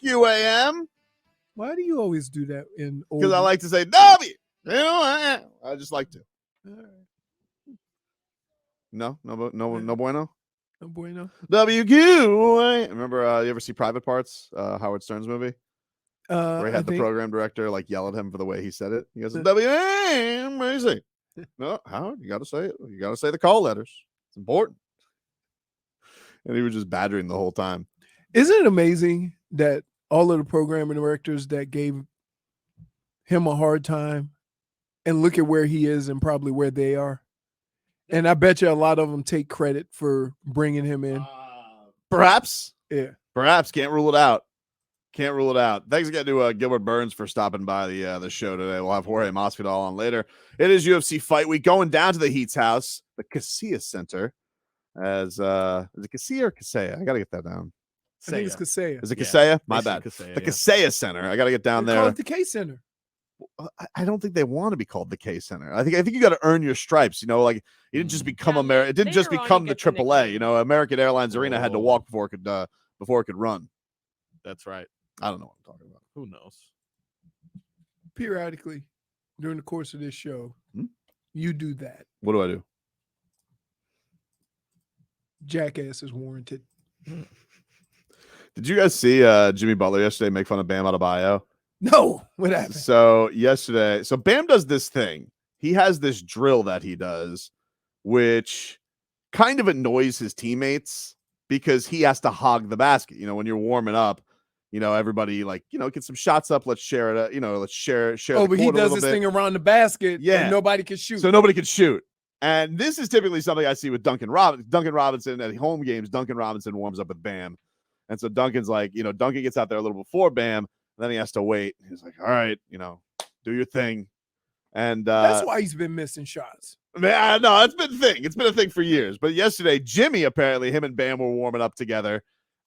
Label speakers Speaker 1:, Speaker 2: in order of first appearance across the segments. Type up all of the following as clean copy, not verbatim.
Speaker 1: WQAM.
Speaker 2: Why do you always do that in old?
Speaker 1: Because I like to say W. I just like to. No bueno.
Speaker 2: No bueno.
Speaker 1: WQAM. Remember, you ever see Private Parts? Howard Stern's movie, where he had the program director like yell at him for the way he said it. He goes, WQAM. What do you say? No, Howard, you got to say it. You got to say the call letters. It's important. And he was just badgering the whole time.
Speaker 2: Isn't it amazing that all of the programming directors that gave him a hard time, and look at where he is and probably where they are? And I bet you a lot of them take credit for bringing him in.
Speaker 1: Perhaps.
Speaker 2: Yeah.
Speaker 1: Perhaps. Can't rule it out. Can't rule it out. Thanks again to Gilbert Burns for stopping by the show today. We'll have Jorge Masvidal on later. It is UFC Fight Week. Going down to the Heat's house, the Casillas Center. As is it Casilla or Casella? I gotta get that down.
Speaker 2: I think it's Casella.
Speaker 1: Is it Casella? My bad.
Speaker 3: Casella,
Speaker 1: the Casella Center. I gotta get down there.
Speaker 2: Call it the K Center.
Speaker 1: I don't think they want to be called the K Center. I think you got to earn your stripes. You know, like it didn't just become It didn't just become the AAA. You know, American Airlines Arena had to walk before it could run.
Speaker 3: That's right.
Speaker 1: I don't know what I'm talking about.
Speaker 3: Who knows?
Speaker 2: Periodically, during the course of this show, you do that.
Speaker 1: What do I do?
Speaker 2: Jackass is warranted.
Speaker 1: Did you guys see Jimmy Butler yesterday make fun of Bam Adebayo?
Speaker 2: No, what happened?
Speaker 1: So Bam does this thing. He has this drill that he does, which kind of annoys his teammates because he has to hog the basket. You know, when you're warming up, you know, everybody get some shots up. Let's share it. Let's share.
Speaker 2: Oh, but he does this thing around the basket.
Speaker 1: Yeah,
Speaker 2: and nobody can shoot.
Speaker 1: So nobody can shoot. And this is typically something I see with Duncan Robinson at home games. Duncan Robinson warms up with Bam. And so Duncan's like, Duncan gets out there a little before Bam. Then he has to wait. He's like, all right, do your thing. And
Speaker 2: that's why he's been missing shots.
Speaker 1: Man, no, it's been a thing. It's been a thing for years. But yesterday, Jimmy, apparently, him and Bam were warming up together.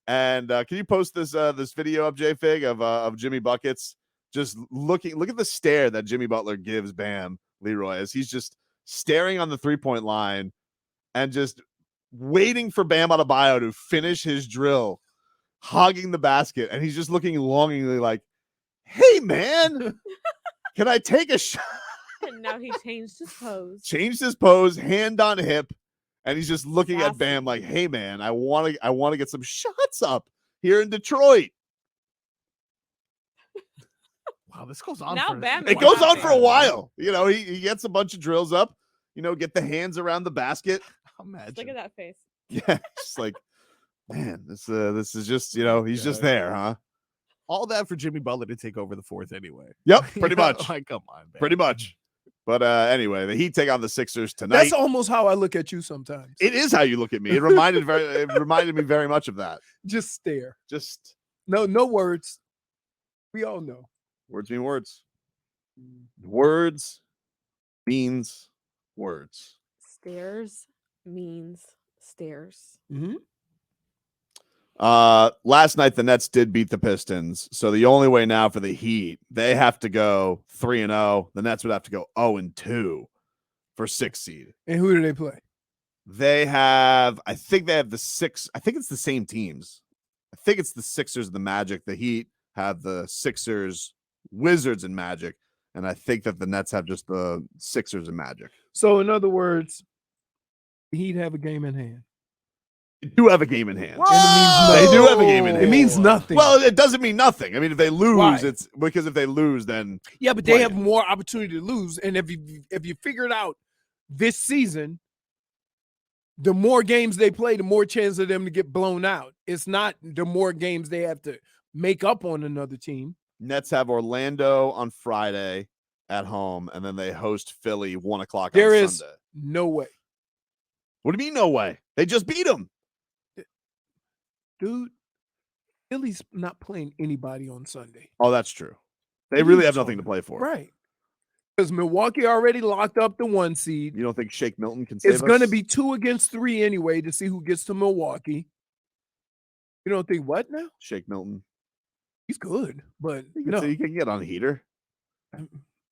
Speaker 1: And can you post this video up, J-Fig, of Jimmy Buckets? Just look at the stare that Jimmy Butler gives Bam Leroy as he's just staring on the three-point line and just waiting for Bam Adebayo to finish his drill, hogging the basket, and he's just looking longingly like, hey, man, can I take a shot?
Speaker 4: And now he changed his
Speaker 1: pose. Hand on hip, and he's just looking at Bam like, hey, man, I want to get some shots up here in Detroit.
Speaker 3: Wow, this goes on.
Speaker 1: It goes on for a while. He gets a bunch of drills up, get the hands around the basket.
Speaker 4: Imagine. Look at that face.
Speaker 1: Yeah, just like, man, this is just, he's just there, huh?
Speaker 3: All that for Jimmy Butler to take over the fourth anyway.
Speaker 1: Yep, pretty much.
Speaker 3: Like, come on, man.
Speaker 1: Pretty much. But anyway, the Heat take on the Sixers tonight.
Speaker 2: That's almost how I look at you sometimes.
Speaker 1: It is how you look at me. It reminded me very much of that.
Speaker 2: Just stare.
Speaker 1: Just
Speaker 2: no words. We all know.
Speaker 1: Words mean words. Words means words.
Speaker 4: Stairs means stairs.
Speaker 2: Mm-hmm.
Speaker 1: Last night the Nets did beat the Pistons, so the only way now for the Heat, they have to go 3-0. The Nets would have to go 0-2 for 6th seed.
Speaker 2: And who do they play?
Speaker 1: I think they have the six. I think it's the same teams. I think it's the Sixers and the Magic. The Heat have the Sixers, Wizards, and Magic, and I think that the Nets have just the Sixers and Magic.
Speaker 2: So in other words, the Heat have a game in hand.
Speaker 1: They do have a game in hand.
Speaker 2: They
Speaker 1: do have a game in hand.
Speaker 2: It means nothing.
Speaker 1: Well, it doesn't mean nothing. I mean, if they lose, it's because if they lose, then
Speaker 2: but they have more opportunity to lose. And if you figure it out this season, the more games they play, the more chance of them to get blown out. It's not the more games they have to make up on another team.
Speaker 1: Nets have Orlando on Friday at home, and then they host Philly 1:00 on Sunday.
Speaker 2: There is no way.
Speaker 1: What do you mean no way? They just beat them.
Speaker 2: Dude, Philly's not playing anybody on Sunday.
Speaker 1: Oh, that's true. They really have nothing to play for.
Speaker 2: Right. Because Milwaukee already locked up the 1 seed.
Speaker 1: You don't think Shake Milton can save us?
Speaker 2: It's going to be 2 against 3 anyway to see who gets to Milwaukee. You don't think what now?
Speaker 1: Shake Milton.
Speaker 2: He's good, but
Speaker 1: you can get on a heater.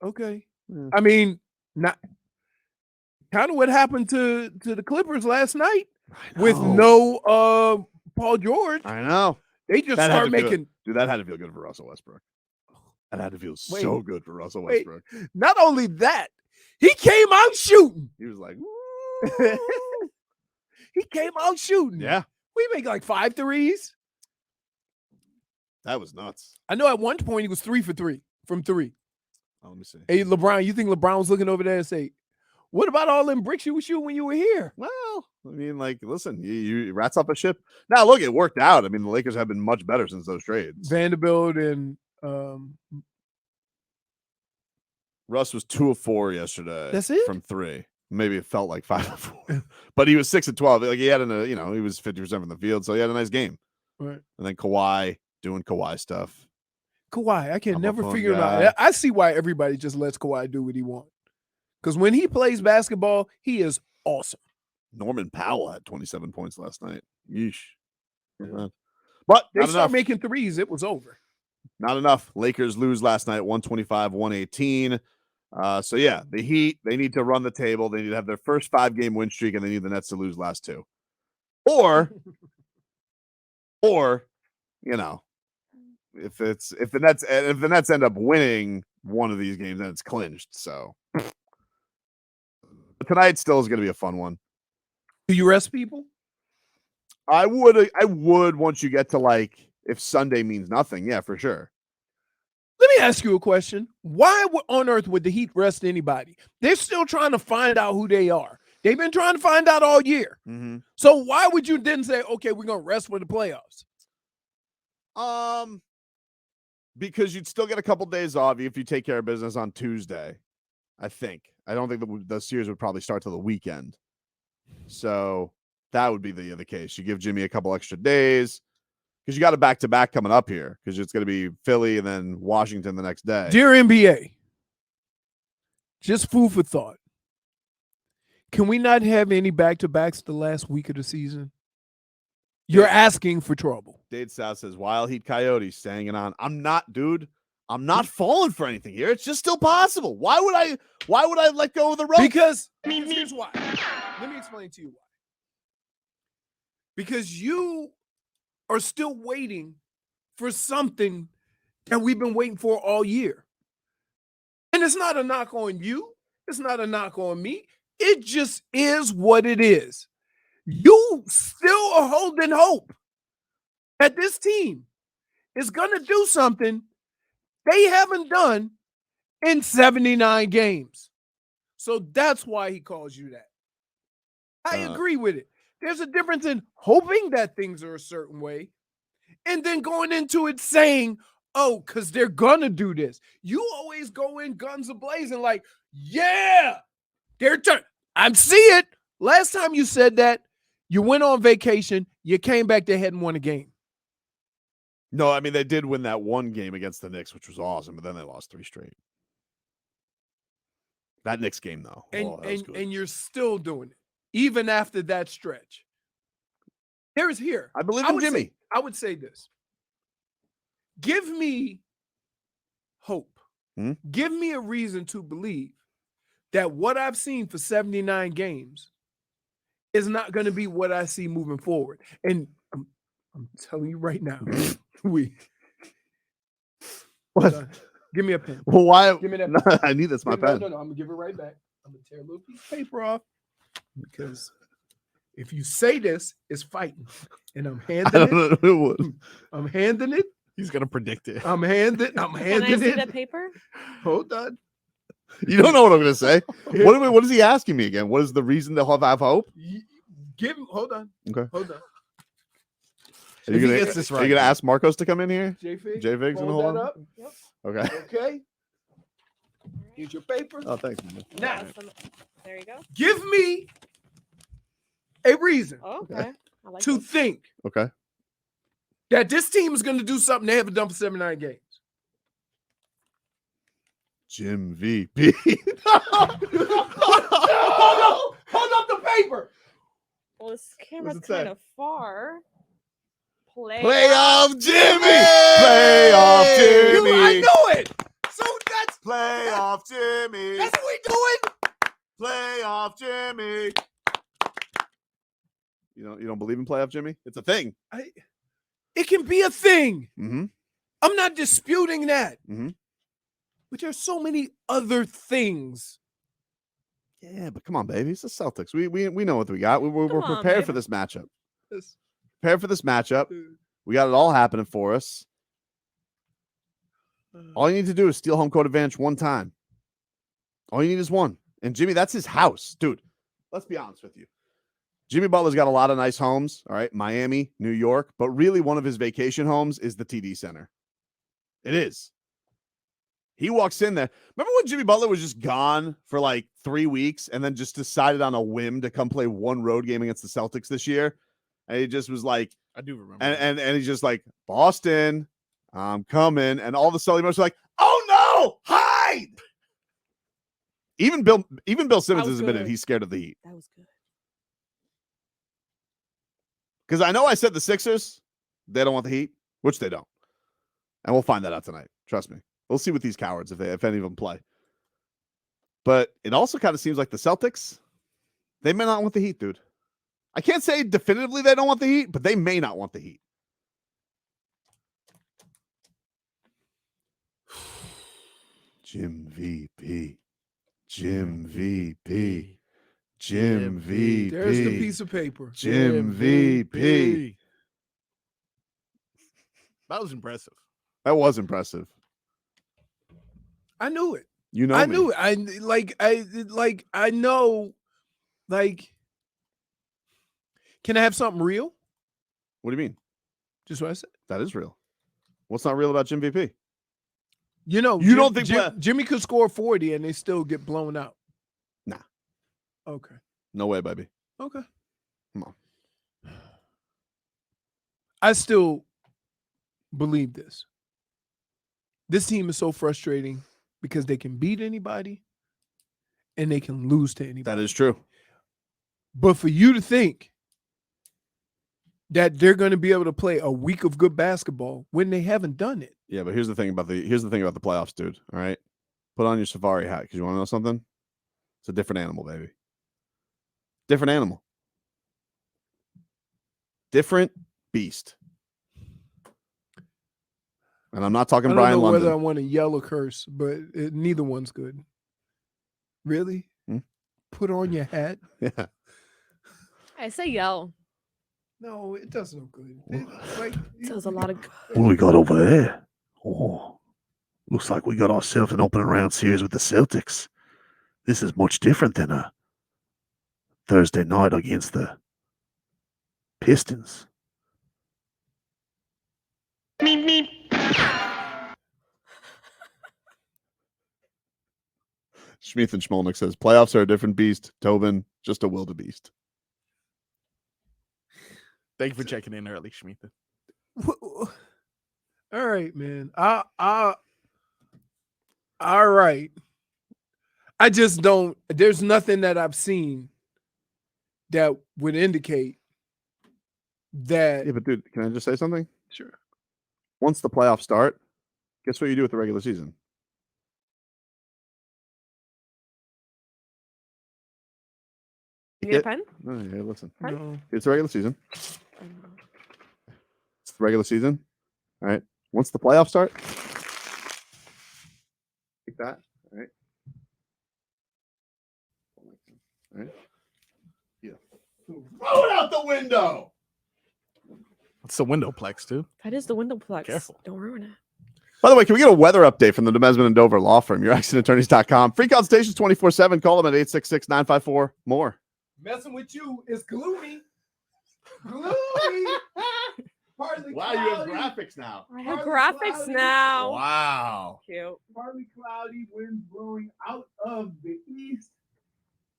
Speaker 2: Okay. Yeah. I mean, not kind of what happened to the Clippers last night with no Paul George.
Speaker 1: I know.
Speaker 2: They just
Speaker 1: That had
Speaker 2: start
Speaker 1: to feel-
Speaker 2: making.
Speaker 1: Dude, that had to feel good for Russell Westbrook. That had to feel so good for Russell
Speaker 2: Wait.
Speaker 1: Westbrook.
Speaker 2: Not only that, he came out shooting.
Speaker 1: He was like,
Speaker 2: He came out shooting.
Speaker 1: yeah,
Speaker 2: We make like 5 threes.
Speaker 1: that was nuts.
Speaker 2: I know at one point he was 3 for 3 from 3.
Speaker 1: Oh, let me see.
Speaker 2: Hey, LeBron, you think LeBron was looking over there and say, what about all them bricks you were shooting when you were here?
Speaker 1: Well, I mean, like, listen, you rats up a ship. Now, look, it worked out. I mean, the Lakers have been much better since those trades.
Speaker 2: Vanderbilt and
Speaker 1: Russ was 2 of 4 yesterday.
Speaker 2: That's it?
Speaker 1: From 3. Maybe it felt like 5 of 4, but he was 6 of 12. Like he had he was 50% from the field, so he had a nice game.
Speaker 2: Right.
Speaker 1: And then Kawhi doing Kawhi stuff.
Speaker 2: Kawhi, I can
Speaker 1: I'm a
Speaker 2: never
Speaker 1: fun
Speaker 2: figure him
Speaker 1: guy.
Speaker 2: out. I see why everybody just lets Kawhi do what he wants. Because when he plays basketball, he is awesome.
Speaker 1: Norman Powell had 27 points last night. Yeesh.
Speaker 2: Yeah.
Speaker 1: But
Speaker 2: They
Speaker 1: not
Speaker 2: start
Speaker 1: enough.
Speaker 2: making threes, it was over.
Speaker 1: Not enough. Lakers lose last night, 125-118. So yeah, the Heat, they need to run the table. They need to have their first 5-game win streak, and they need the Nets to lose last 2. Or, if the Nets end up winning one of these games, then it's clinched. So but tonight still is going to be a fun one.
Speaker 2: Do you rest people?
Speaker 1: I would once you get to like if Sunday means nothing, yeah, for sure.
Speaker 2: Let me ask you a question. Why on earth would the Heat rest anybody? They're still trying to find out who they are. They've been trying to find out all year.
Speaker 1: Mm-hmm.
Speaker 2: So why would you then say, okay, we're going to rest for the playoffs?
Speaker 1: Because you'd still get a couple days off if you take care of business on Tuesday. I don't think the series would probably start till the weekend. So that would be the case. You give Jimmy a couple extra days because you got a back-to-back coming up here because it's going to be Philly and then Washington the next day.
Speaker 2: Dear NBA, just food for thought. Can we not have any back-to-backs the last week of the season? You're asking for trouble.
Speaker 1: Dade South says, Wild Heat Coyotes staying it on. I'm not falling for anything here. It's just still possible. Why would I let go of the rope?
Speaker 2: Because here's why. Let me explain to you why. Because you are still waiting for something that we've been waiting for all year. And it's not a knock on you. It's not a knock on me. It just is what it is. You still are holding hope that this team is going to do something they haven't done in 79 games. So that's why he calls you that. I agree with it. There's a difference in hoping that things are a certain way and then going into it saying, oh, because they're going to do this. You always go in guns a-blazing like, yeah, they're turn. I see it. Last time you said that, you went on vacation, you came back, they hadn't won a game.
Speaker 1: No, I mean, they did win that one game against the Knicks, which was awesome, but then they lost 3 straight. That Knicks game, though.
Speaker 2: And you're still doing it, even after that stretch.
Speaker 1: I believe in Jimmy.
Speaker 2: I would say this. Give me hope. Give me a reason to believe that what I've seen for 79 games is not going to be what I see moving forward. And I'm telling you right now,
Speaker 1: What?
Speaker 2: Give me a pen.
Speaker 1: Well, why?
Speaker 2: Give me that.
Speaker 1: No, I need this. My pen.
Speaker 2: No, I'm gonna give it right back. I'm gonna tear a little piece of paper off because if you say this, it's fighting, and I'm handing it. I'm handing it.
Speaker 3: He's gonna predict it.
Speaker 2: I'm handing
Speaker 4: Can I
Speaker 2: it.
Speaker 4: see the paper?
Speaker 2: Hold on.
Speaker 1: You don't know what I'm going to say. What is he asking me again? What is the reason to have hope?
Speaker 2: Hold on.
Speaker 1: Okay.
Speaker 2: Hold on.
Speaker 1: Are you going to ask Marcos to come in here?
Speaker 2: J-Fig.
Speaker 1: J-Fig's going to hold on?
Speaker 2: Up. Yep.
Speaker 1: Okay.
Speaker 2: Okay. Here's your paper.
Speaker 1: Oh, thanks, man.
Speaker 2: Now,
Speaker 4: there you go.
Speaker 2: give me a reason
Speaker 4: Okay. I like
Speaker 2: to
Speaker 4: it.
Speaker 2: think
Speaker 1: Okay.
Speaker 2: that this team is going to do something they haven't done for 79 games.
Speaker 1: Jim VP.
Speaker 2: Hold up the paper.
Speaker 4: Well, this camera's
Speaker 1: What's it say?
Speaker 4: kind of far.
Speaker 1: Playoff Jimmy. Playoff Jimmy.
Speaker 2: I know it. So that's
Speaker 1: Playoff Jimmy.
Speaker 2: what we doing.
Speaker 1: Playoff Jimmy. You don't believe in playoff Jimmy? It's a thing.
Speaker 2: It can be a thing.
Speaker 1: Mm-hmm.
Speaker 2: I'm not disputing that.
Speaker 1: Mm-hmm.
Speaker 2: But there's so many other things.
Speaker 1: Yeah, but come on, baby. It's the Celtics. We know what we got. We're
Speaker 4: Come on,
Speaker 1: prepared for
Speaker 4: baby.
Speaker 1: this matchup.
Speaker 2: This-
Speaker 1: Prepared for this matchup. We got it all happening for us. All you need to do is steal home court advantage one time. All you need is one. And Jimmy, that's his house. Dude, let's be honest with you. Jimmy Butler's got a lot of nice homes, all right? Miami, New York, but really one of his vacation homes is the TD Center. It is. He walks in there. Remember when Jimmy Butler was just gone for like 3 weeks and then just decided on a whim to come play one road game against the Celtics this year? And he just was like,
Speaker 3: I do remember.
Speaker 1: and he's just like, Boston, I'm coming. And all the Celtics are like, oh no, hide. Even Bill Simmons
Speaker 4: was
Speaker 1: has admitted
Speaker 4: good.
Speaker 1: he's scared of the Heat.
Speaker 4: That was good.
Speaker 1: Because I know I said the Sixers, they don't want the Heat, which they don't. And we'll find that out tonight. Trust me. We'll see with these cowards if any of them play. But it also kind of seems like the Celtics, they may not want the Heat, dude. I can't say definitively they don't want the Heat, but they may not want the Heat. Jim VP. Jim VP. Jim VP.
Speaker 2: There's the piece of paper.
Speaker 1: Jim VP.
Speaker 3: That was impressive.
Speaker 1: That was impressive.
Speaker 2: I knew it.
Speaker 1: You know
Speaker 2: I
Speaker 1: me.
Speaker 2: knew it. I know. Like, can I have something real?
Speaker 1: What do you mean?
Speaker 2: Just what I said.
Speaker 1: That is real. What's not real about Jim VP?
Speaker 2: You know,
Speaker 1: You don't think
Speaker 2: Jimmy could score 40 and they still get blown out?
Speaker 1: Nah.
Speaker 2: Okay.
Speaker 1: No way, baby.
Speaker 2: Okay.
Speaker 1: Come on.
Speaker 2: I still believe this. This team is so frustrating because they can beat anybody and they can lose to anybody.
Speaker 1: That is true.
Speaker 2: But for you to think that they're going to be able to play a week of good basketball when they haven't done it.
Speaker 1: Yeah, but here's the thing about the playoffs, dude. All right. Put on your safari hat because you want to know something? It's a different animal, baby. Different animal. Different beast. And I'm not talking
Speaker 2: I don't
Speaker 1: Brian
Speaker 2: know
Speaker 1: London.
Speaker 2: whether I want to yell or curse, but neither one's good. Really?
Speaker 1: Hmm?
Speaker 2: Put on your hat?
Speaker 1: Yeah.
Speaker 4: I say yell.
Speaker 2: No, it does no good.
Speaker 4: It does a lot of good.
Speaker 5: What do we got over there? Oh, looks like we got ourselves an opening round series with the Celtics. This is much different than a Thursday night against the Pistons.
Speaker 1: Schmeeth and Schmolnick says playoffs are a different beast. Tobin, just a wildebeest.
Speaker 3: Thank you for checking in early, Shmita.
Speaker 2: All right, man. All right. I just don't. There's nothing that I've seen that would indicate that.
Speaker 1: Yeah, but dude, can I just say something?
Speaker 2: Sure.
Speaker 1: Once the playoffs start, guess what you do with the regular season?
Speaker 4: You need a pen?
Speaker 1: No, yeah, listen.
Speaker 2: No.
Speaker 1: It's the regular season. It's the regular season. All right. Once the playoffs start, like that. All right. All right. Yeah. Throw it out the window.
Speaker 3: It's the window plex, too.
Speaker 4: That is the window plex.
Speaker 3: Careful.
Speaker 4: Don't ruin it.
Speaker 1: By the way, can we get a weather update from the Demesman and Dover Law Firm? YourAccidentAttorneys.com. Free consultations 24/7. Call them at 866-954-MORE.
Speaker 2: Messing with you is gloomy. Gloomy. Partly
Speaker 1: Wow, you have
Speaker 2: cloudy.
Speaker 1: graphics now.
Speaker 4: I have
Speaker 2: Partly
Speaker 4: graphics
Speaker 2: cloudy.
Speaker 4: now.
Speaker 3: Wow.
Speaker 4: Cute.
Speaker 2: Partly cloudy, winds blowing out of the east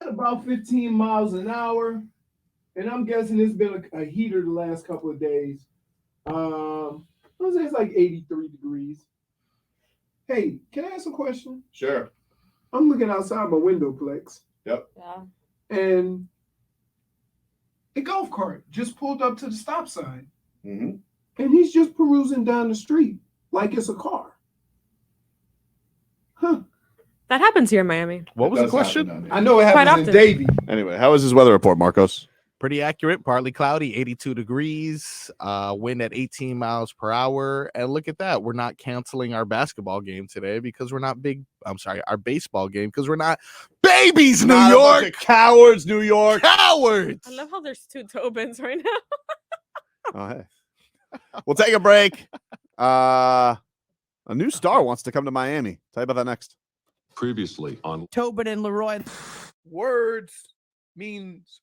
Speaker 2: at about 15 miles an hour. And I'm guessing it's been a heater the last couple of days. I would say it's like 83 degrees. Hey, can I ask a question?
Speaker 1: Sure.
Speaker 2: I'm looking outside my windowplex,
Speaker 4: Yeah.
Speaker 2: and a golf cart just pulled up to the stop sign,
Speaker 1: Mm-hmm.
Speaker 2: and he's just perusing down the street like it's a car. Huh.
Speaker 4: That happens here in Miami.
Speaker 3: What was the question?
Speaker 2: I know it
Speaker 4: Quite
Speaker 2: happens in
Speaker 4: often.
Speaker 2: Davie.
Speaker 1: Anyway, how is his weather report, Marcos?
Speaker 3: Pretty accurate. Partly cloudy, 82 degrees. Wind at 18 miles per hour. And look at that. We're not canceling our basketball game today because we're not big. I'm sorry, our baseball game because we're not babies, New
Speaker 1: Not a bunch
Speaker 3: York.
Speaker 1: of cowards, New York.
Speaker 3: Cowards.
Speaker 4: I love how there's 2 Tobins right now.
Speaker 1: Oh, hey. We'll take a break. A new star wants to come to Miami. Tell you about that next.
Speaker 6: Previously on
Speaker 7: Tobin and Leroy.
Speaker 2: Words means